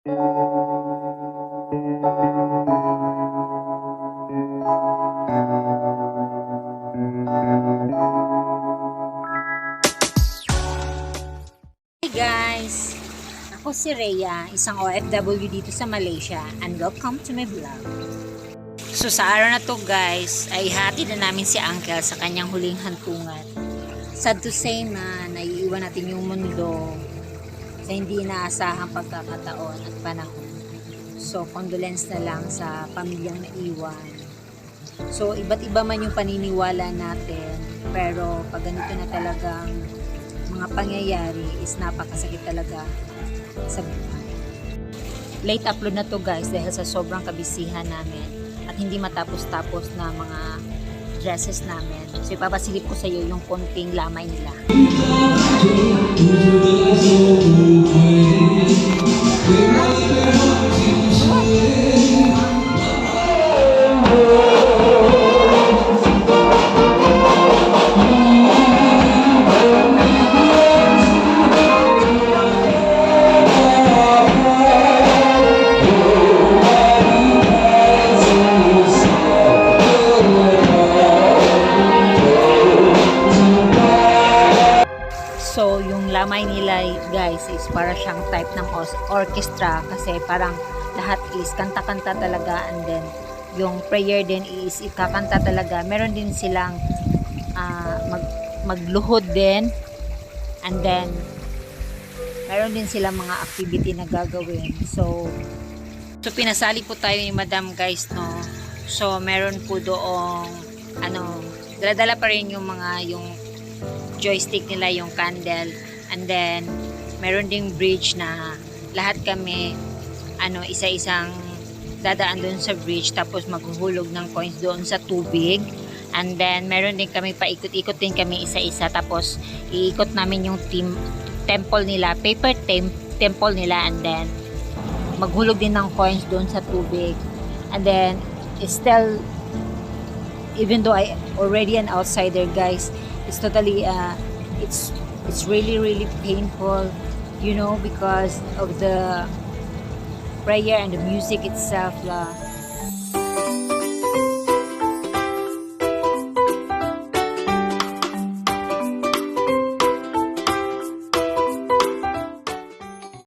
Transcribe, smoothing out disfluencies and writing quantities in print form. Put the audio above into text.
Hey guys! Ako si Rhea, isang OFW dito sa Malaysia, and welcome to my vlog. So sa araw na to guys, ay hatid na namin si Uncle sa kanyang huling hantungan. Sad to say na naiiwan natin yung mundo sa hindi inaasahang pagkakataon at panahon. So condolence na lang sa pamilyang naiwan. So iba't iba man yung paniniwala natin, pero pag ganito na talagang mga pangyayari is napakasakit talaga sa buhay. Late upload na to guys dahil sa sobrang kabisihan namin at hindi matapos-tapos na mga dresses namin. So ipapasilip ko sa iyo yung konting lamay nila. So, yung lamay nila guys is para siyang type ng orchestra kasi parang lahat is kanta-kanta talaga, and then yung prayer din is ikakanta talaga. Meron din silang magluhod din, and then meron din silang mga activity na gagawin. So pinasali po tayo ni Madam guys, no. So meron po doong dala-dala pa rin yung joystick nila, yung candle, and then meron ding bridge na lahat kami isa-isang dadaan doon sa bridge, tapos maghuhulog ng coins doon sa tubig, and then meron din kami paikot-ikot din kami isa-isa, tapos iikot namin yung temple nila, paper temple nila, and then maghulog din ng coins doon sa tubig. And then still, even though I already an outsider guys, it's totally it's really painful, because of the prayer and the music itself.